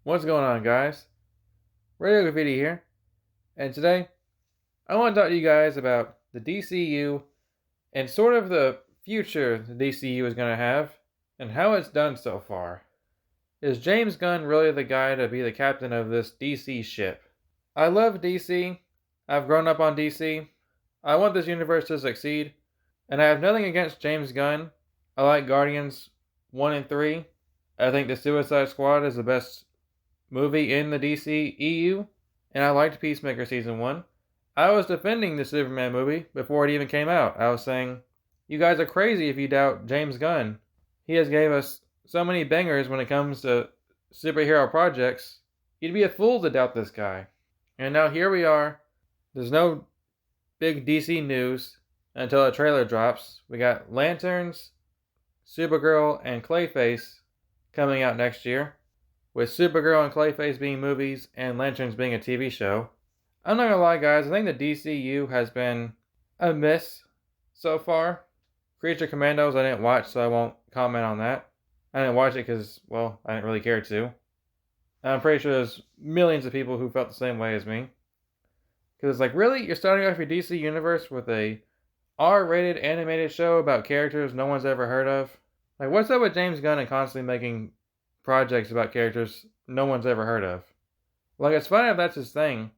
What's going on, guys? Radio Graffiti here, and today I want to talk to you guys about the DCU and sort of the future the DCU is going to have and how it's done so far. Is James Gunn really the guy to be the captain of this DC ship? I love DC. I've grown up on DC. I want this universe to succeed, and I have nothing against James Gunn. I like Guardians 1 and 3. I think the Suicide Squad is the best movie in the DC EU, and I liked Peacemaker Season 1. I was defending the Superman movie before it even came out. I was saying, you guys are crazy if you doubt James Gunn. He has gave us so many bangers when it comes to superhero projects. You'd be a fool to doubt this guy. And now here we are. There's no big DC news until a trailer drops. We got Lanterns, Supergirl, and Clayface coming out next year, with Supergirl and Clayface being movies and Lanterns being a TV show. I'm not gonna lie, guys, I think the DCU has been a miss so far. Creature Commandos I didn't watch, so I won't comment on that. I didn't watch it because, well, I didn't really care to. And I'm pretty sure there's millions of people who felt the same way as me. Because it's like, really? You're starting off your DC universe with a R-rated animated show about characters no one's ever heard of? Like, what's up with James Gunn and constantly making projects about characters no one's ever heard of? Like, it's fine if that's his thing,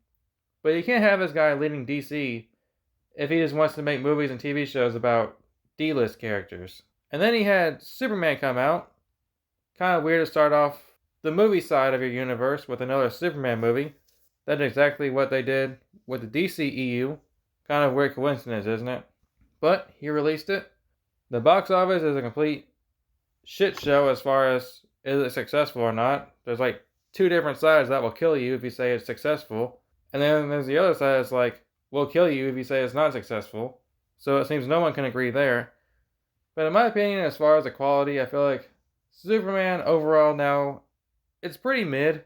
but you can't have this guy leading DC if he just wants to make movies and TV shows about D-list characters. And then he had Superman come out. Kind of weird to start off the movie side of your universe with another Superman movie. That's exactly what they did with the DCEU. Kind of weird coincidence, isn't it? But he released it. The box office is a complete shit show as far as is it successful or not. There's like two different sides that will kill you if you say it's successful. And then there's the other side that's like, will kill you if you say it's not successful. So it seems no one can agree there. But in my opinion, as far as the quality, I feel like Superman overall now, it's pretty mid.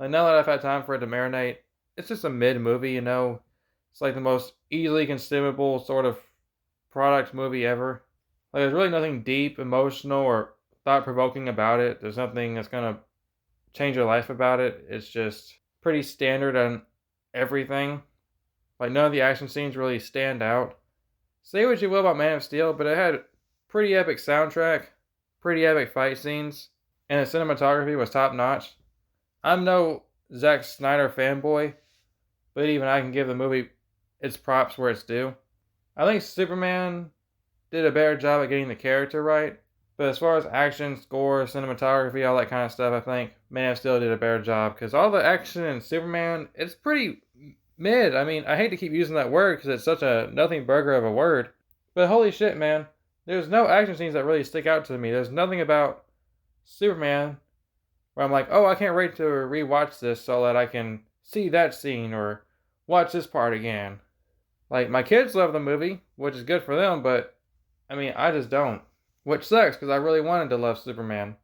Like, now that I've had time for it to marinate, it's just a mid movie, you know. It's like the most easily consumable sort of product movie ever. Like, there's really nothing deep, emotional, or thought-provoking about it. There's nothing that's gonna change your life about it. It's just pretty standard on everything. Like, none of the action scenes really stand out. Say what you will about Man of Steel, but it had pretty epic soundtrack, pretty epic fight scenes, and the cinematography was top-notch. I'm no Zack Snyder fanboy, but even I can give the movie its props where it's due. I think Superman did a better job at getting the character right, but as far as action, score, cinematography, all that kind of stuff, I think Man of Steel did a better job, because all the action in Superman, it's pretty mid. I mean, I hate to keep using that word because it's such a nothing burger of a word, but holy shit, man, there's no action scenes that really stick out to me. There's nothing about Superman where I'm like, oh, I can't wait to rewatch this so that I can see that scene or watch this part again. Like, my kids love the movie, which is good for them, but I mean, I just don't. Which sucks, because I really wanted to love Superman.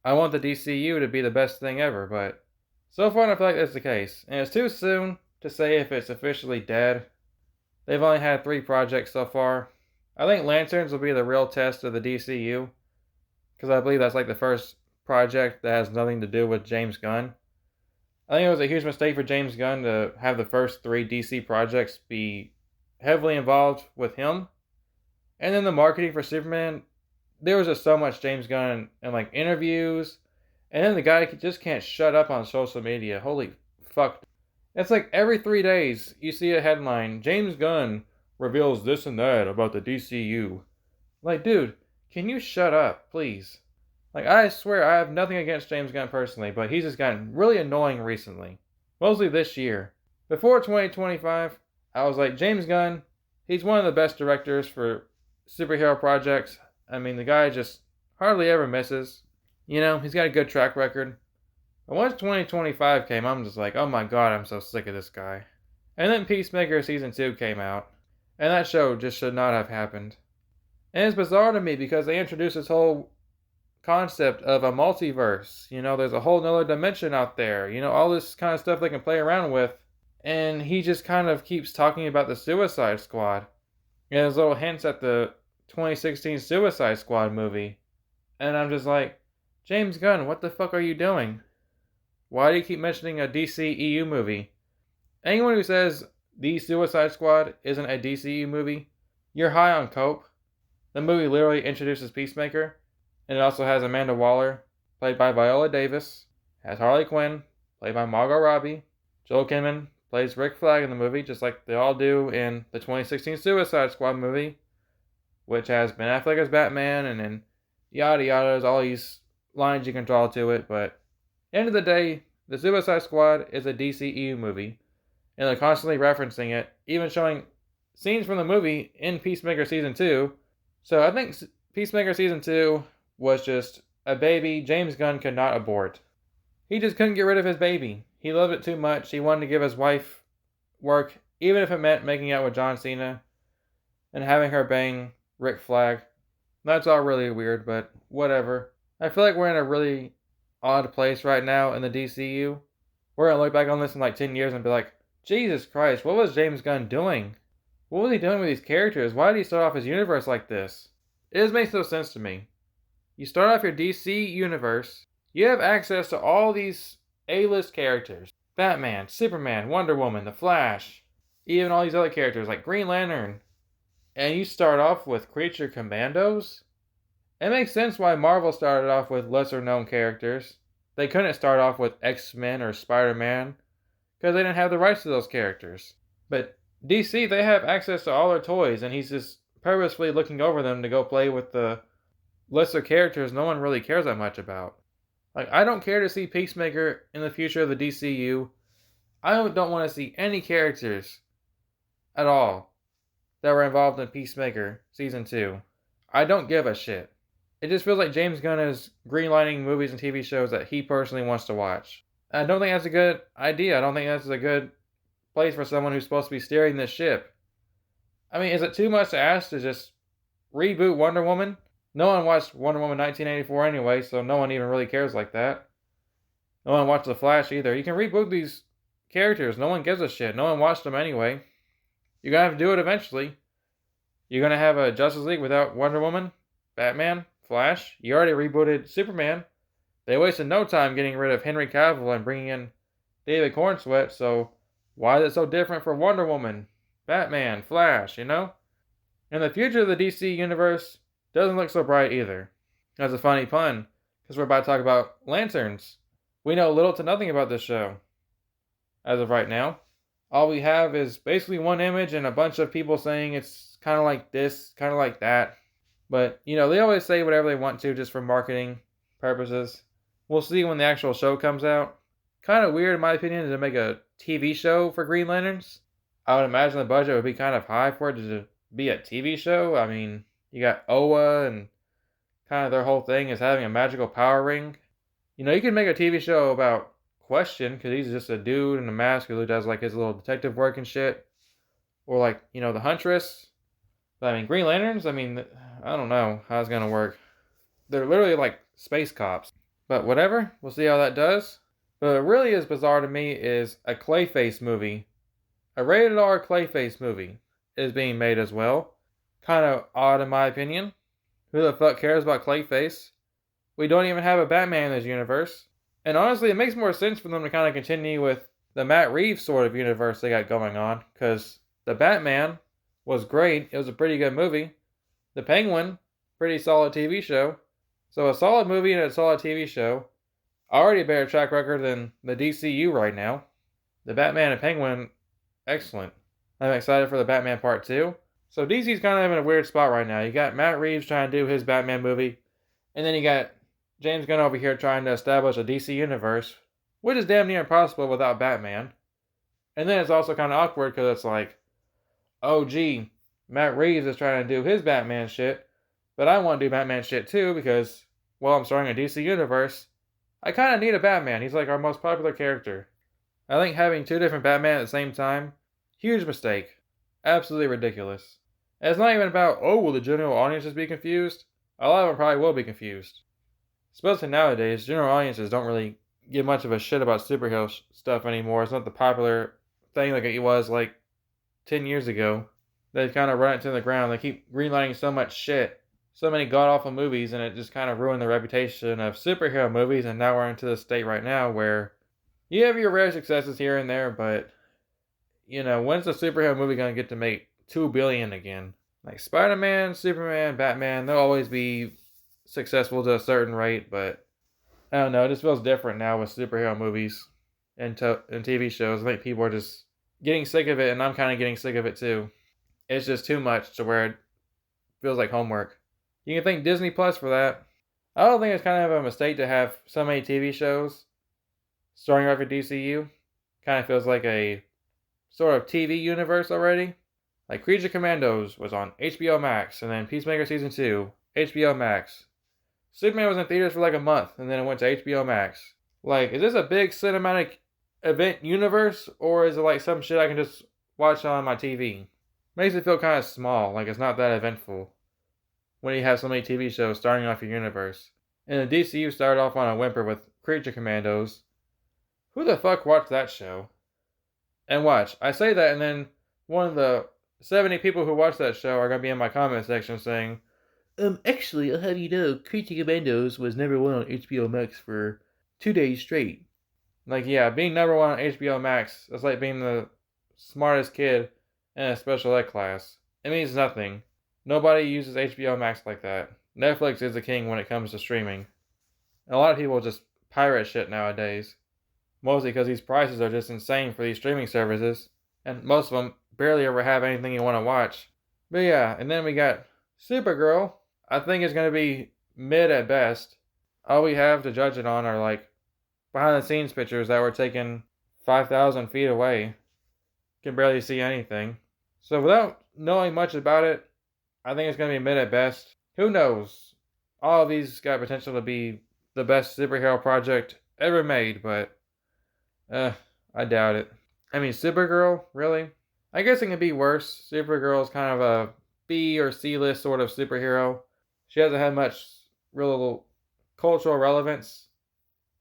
I want the DCU to be the best thing ever, but so far I don't feel like that's the case. And it's too soon to say if it's officially dead. They've only had 3 projects so far. I think Lanterns will be the real test of the DCU, because I believe that's like the first project that has nothing to do with James Gunn. I think it was a huge mistake for James Gunn to have the first 3 DC projects be heavily involved with him. And then the marketing for Superman, there was just so much James Gunn in like interviews, and then the guy just can't shut up on social media. Holy fuck. It's like every 3 days you see a headline, James Gunn reveals this and that about the DCU. Like, dude, can you shut up, please? Like, I swear, I have nothing against James Gunn personally, but he's just gotten really annoying recently. Mostly this year. Before 2025, I was like, James Gunn, he's one of the best directors for superhero projects. I mean, the guy just hardly ever misses. You know, he's got a good track record. But once 2025 came, I'm just like, oh my god, I'm so sick of this guy. And then Peacemaker Season 2 came out, and that show just should not have happened. And it's bizarre to me because they introduced this whole concept of a multiverse. You know, there's a whole nother dimension out there. You know, all this kind of stuff they can play around with. And he just kind of keeps talking about the Suicide Squad. And there's little hints at the 2016 Suicide Squad movie. And I'm just like, James Gunn, what the fuck are you doing? Why do you keep mentioning a DCEU movie? Anyone who says The Suicide Squad isn't a DCEU movie, you're high on coke. The movie literally introduces Peacemaker, and it also has Amanda Waller, played by Viola Davis, has Harley Quinn, played by Margot Robbie, Joel Kinnaman plays Rick Flag in the movie, just like they all do in the 2016 Suicide Squad movie, which has Ben Affleck as Batman, and then yada yada, there's all these lines you can draw to it, but end of the day, the Suicide Squad is a DCEU movie, and they're constantly referencing it, even showing scenes from the movie in Peacemaker Season 2. So I think Peacemaker Season 2 was just a baby James Gunn could not abort. He just couldn't get rid of his baby. He loved it too much. He wanted to give his wife work, even if it meant making out with John Cena and having her bang Rick Flag. That's all really weird, but whatever. I feel like we're in a really odd place right now in the DCU. We're going to look back on this in like 10 years and be like, Jesus Christ, what was James Gunn doing? What was he doing with these characters? Why did he start off his universe like this? It just makes no sense to me. You start off your DC universe, you have access to all these A-list characters. Batman, Superman, Wonder Woman, The Flash, even all these other characters like Green Lantern. And you start off with Creature Commandos? It makes sense why Marvel started off with lesser known characters. They couldn't start off with X-Men or Spider-Man, because they didn't have the rights to those characters. But DC, they have access to all their toys, and he's just purposefully looking over them to go play with the lesser characters no one really cares that much about. Like, I don't care to see Peacemaker in the future of the DCU. I don't want to see any characters at all that were involved in Peacemaker Season 2. I don't give a shit. It just feels like James Gunn is greenlighting movies and TV shows that he personally wants to watch. I don't think that's a good idea. I don't think that's a good place for someone who's supposed to be steering this ship. I mean, is it too much to ask to just reboot Wonder Woman? No one watched Wonder Woman 1984 anyway, so no one even really cares like that. No one watched The Flash either. You can reboot these characters. No one gives a shit. No one watched them anyway. You're going to have to do it eventually. You're going to have a Justice League without Wonder Woman, Batman, Flash. You already rebooted Superman. They wasted no time getting rid of Henry Cavill and bringing in David Cornsweet, so why is it so different for Wonder Woman, Batman, Flash, you know? And the future of the DC universe doesn't look so bright either. That's a funny pun, because we're about to talk about lanterns. We know little to nothing about this show, as of right now. All we have is basically one image and a bunch of people saying it's kind of like this, kind of like that. But, you know, they always say whatever they want to just for marketing purposes. We'll see when the actual show comes out. Kind of weird, in my opinion, to make a TV show for Green Lanterns. I would imagine the budget would be kind of high for it to be a TV show. I mean, you got Oa, and kind of their whole thing is having a magical power ring. You know, you can make a TV show about Question, because he's just a dude in a mask who does like his little detective work and shit. Or like, you know, the Huntress. But I mean, Green Lanterns, I mean, I don't know how it's going to work. They're literally like space cops. But whatever, we'll see how that does. But what really is bizarre to me is a Clayface movie. A rated R Clayface movie is being made as well. Kind of odd in my opinion. Who the fuck cares about Clayface? We don't even have a Batman in this universe. And honestly, it makes more sense for them to kind of continue with the Matt Reeves sort of universe they got going on. Because the Batman was great. It was a pretty good movie. The Penguin, pretty solid TV show. So a solid movie and a solid TV show. Already a better track record than the DCU right now. The Batman and Penguin, excellent. I'm excited for the Batman Part 2. So DC's kind of in a weird spot right now. You got Matt Reeves trying to do his Batman movie. And then you got James Gunn over here trying to establish a DC universe, which is damn near impossible without Batman. And then it's also kind of awkward because it's like, oh gee, Matt Reeves is trying to do his Batman shit, but I want to do Batman shit too because, well, I'm starting a DC universe. I kind of need a Batman. He's like our most popular character. I think having two different Batman at the same time, huge mistake. Absolutely ridiculous. And it's not even about, oh, will the general audience just be confused? A lot of them probably will be confused. Especially nowadays, general audiences don't really give much of a shit about superhero stuff anymore. It's not the popular thing like it was like 10 years ago. They kind of run it to the ground. They keep greenlighting so much shit. So many god-awful movies, and it just kind of ruined the reputation of superhero movies, and now we're into the state right now where You have your rare successes here and there, but when's the superhero movie gonna get to make 2 billion again? Like Spider-Man, Superman, Batman, they'll always be successful to a certain rate, but I don't know. It just feels different now with superhero movies and TV shows. I think people are just getting sick of it, and I'm kind of getting sick of it too. It's just too much to where it feels like homework. You can thank Disney Plus for that. I don't think it's kind of a mistake to have so many TV shows starting off your DCU. Kind of feels like a sort of TV universe already. Like Creature Commandos was on HBO Max, and then Peacemaker Season 2, HBO Max. Superman was in theaters for like a month, and then it went to HBO Max. Like, is this a big cinematic event universe, or is it like some shit I can just watch on my TV? Makes it feel kind of small, like it's not that eventful when you have so many TV shows starting off your universe. And the DCU started off on a whimper with Creature Commandos. Who the fuck watched that show? And watch, I say that, and then one of the 70 people who watched that show are going to be in my comment section saying, actually, I'll have you know, Creature Commandos was number one on HBO Max for 2 days straight. Like, yeah, being number one on HBO Max is like being the smartest kid in a special ed class. It means nothing. Nobody uses HBO Max like that. Netflix is the king when it comes to streaming. And a lot of people just pirate shit nowadays. Mostly because these prices are just insane for these streaming services. And most of them barely ever have anything you want to watch. But yeah, and then we got Supergirl. I think it's going to be mid at best. All we have to judge it on are like behind the scenes pictures that were taken 5,000 feet away. Can barely see anything. So without knowing much about it, I think it's going to be mid at best. Who knows? All of these got potential to be the best superhero project ever made, but I doubt it. I mean, Supergirl, really? I guess it can be worse. Supergirl is kind of a B or C list sort of superhero. She hasn't had much real cultural relevance.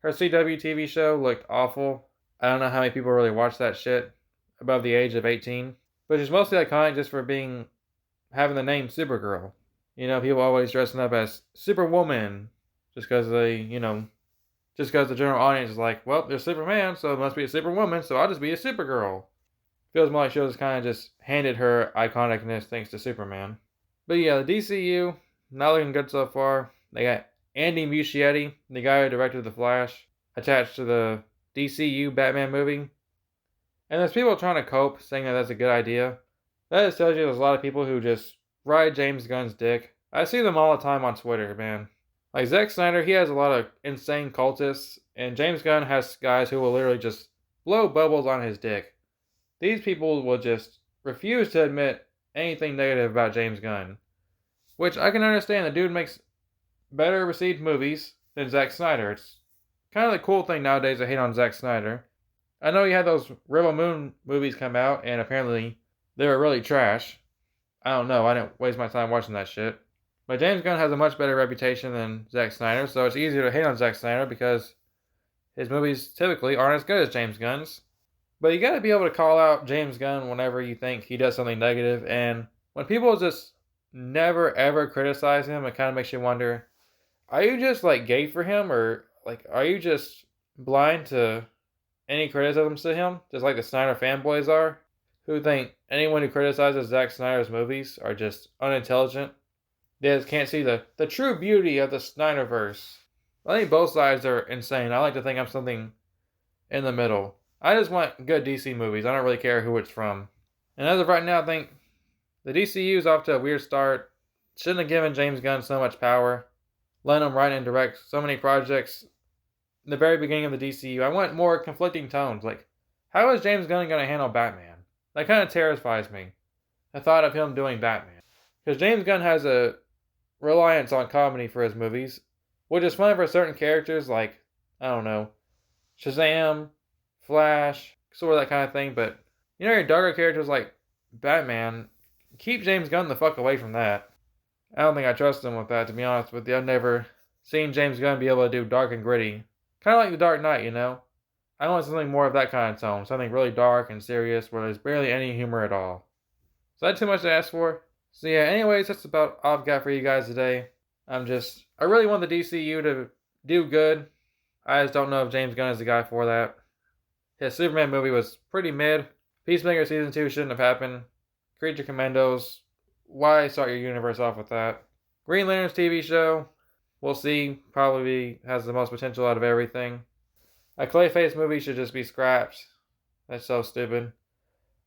Her CW TV show looked awful. I don't know how many people really watch that shit above the age of 18. But she's mostly iconic just for having the name Supergirl. People always dressing up as Superwoman just because just because the general audience is like, well, there's Superman, so it must be a Superwoman, so I'll just be a Supergirl. Feels more like she was kind of just handed her iconicness thanks to Superman. But yeah, the DCU, not looking good so far. They got Andy Muschietti, the guy who directed The Flash, attached to the DCU Batman movie. And there's people trying to cope, saying that that's a good idea. That just tells you there's a lot of people who just ride James Gunn's dick. I see them all the time on Twitter, man. Like Zack Snyder, he has a lot of insane cultists, and James Gunn has guys who will literally just blow bubbles on his dick. These people will just refuse to admit anything negative about James Gunn. Which I can understand. The dude makes better received movies than Zack Snyder. It's kind of the cool thing nowadays to hate on Zack Snyder. I know he had those Rebel Moon movies come out, and apparently they were really trash. I don't know. I didn't waste my time watching that shit. But James Gunn has a much better reputation than Zack Snyder, so it's easier to hate on Zack Snyder because his movies typically aren't as good as James Gunn's. But you gotta be able to call out James Gunn whenever you think he does something negative, and when people just never ever criticize him, it kind of makes you wonder, are you just like gay for him, or like are you just blind to any criticisms to him, just like the Snyder fanboys are, who think anyone who criticizes Zack Snyder's movies are just unintelligent? They just can't see the true beauty of the Snyderverse. I think both sides are insane. I like to think I'm something in the middle. I just want good DC movies. I don't really care who it's from. And as of right now, I think the DCU is off to a weird start. Shouldn't have given James Gunn so much power. Let him write and direct so many projects in the very beginning of the DCU. I want more conflicting tones. Like, how is James Gunn going to handle Batman? That kind of terrifies me. The thought of him doing Batman. Because James Gunn has a reliance on comedy for his movies, which is fun for certain characters like, I don't know, Shazam, Flash, sort of that kind of thing, but your darker characters like Batman, keep James Gunn the fuck away from that. I don't think I trust him with that, to be honest with you. I've never seen James Gunn be able to do dark and gritty. Kind of like The Dark Knight, I want something more of that kind of tone, something really dark and serious where there's barely any humor at all. Is that too much to ask for? So yeah, anyways, that's about all I've got for you guys today. I really want the DCU to do good. I just don't know if James Gunn is the guy for that. His Superman movie was pretty mid. Peacemaker Season 2 shouldn't have happened. Creature Commandos, why start your universe off with that? Green Lantern's TV show, we'll see. Probably has the most potential out of everything. A Clayface movie should just be scrapped. That's so stupid.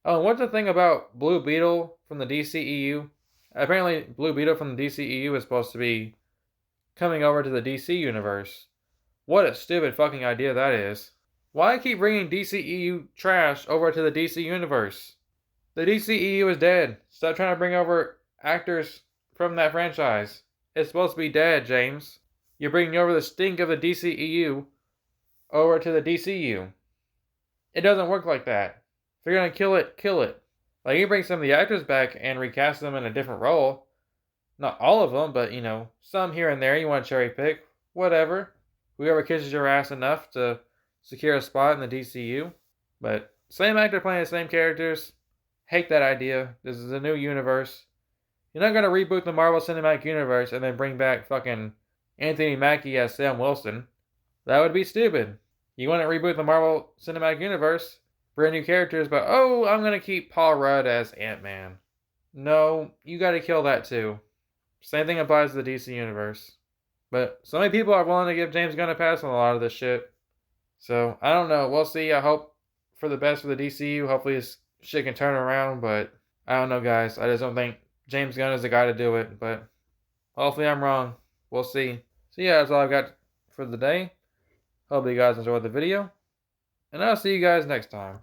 Oh, and what's the thing about Blue Beetle from the DCEU? Apparently, Blue Beetle from the DCEU is supposed to be coming over to the DC universe. What a stupid fucking idea that is. Why keep bringing DCEU trash over to the DC universe? The DCEU is dead. Stop trying to bring over actors from that franchise. It's supposed to be dead, James. You're bringing over the stink of the DCEU over to the DCU. It doesn't work like that. If you're gonna kill it, kill it. Like, you bring some of the actors back and recast them in a different role. Not all of them, but, some here and there you want to cherry pick. Whatever. Whoever kisses your ass enough to secure a spot in the DCU. But same actor playing the same characters. Hate that idea. This is a new universe. You're not gonna reboot the Marvel Cinematic Universe and then bring back fucking Anthony Mackie as Sam Wilson. That would be stupid. You want to reboot the Marvel Cinematic Universe, brand new characters, but I'm gonna keep Paul Rudd as Ant-Man. No, you gotta kill that too. Same thing applies to the DC Universe. But so many people are willing to give James Gunn a pass on a lot of this shit. So, I don't know. We'll see. I hope for the best for the DCU. Hopefully this shit can turn around, but I don't know, guys. I just don't think James Gunn is the guy to do it, but hopefully I'm wrong. We'll see. So yeah, that's all I've got for the day. Hope you guys enjoyed the video, and I'll see you guys next time.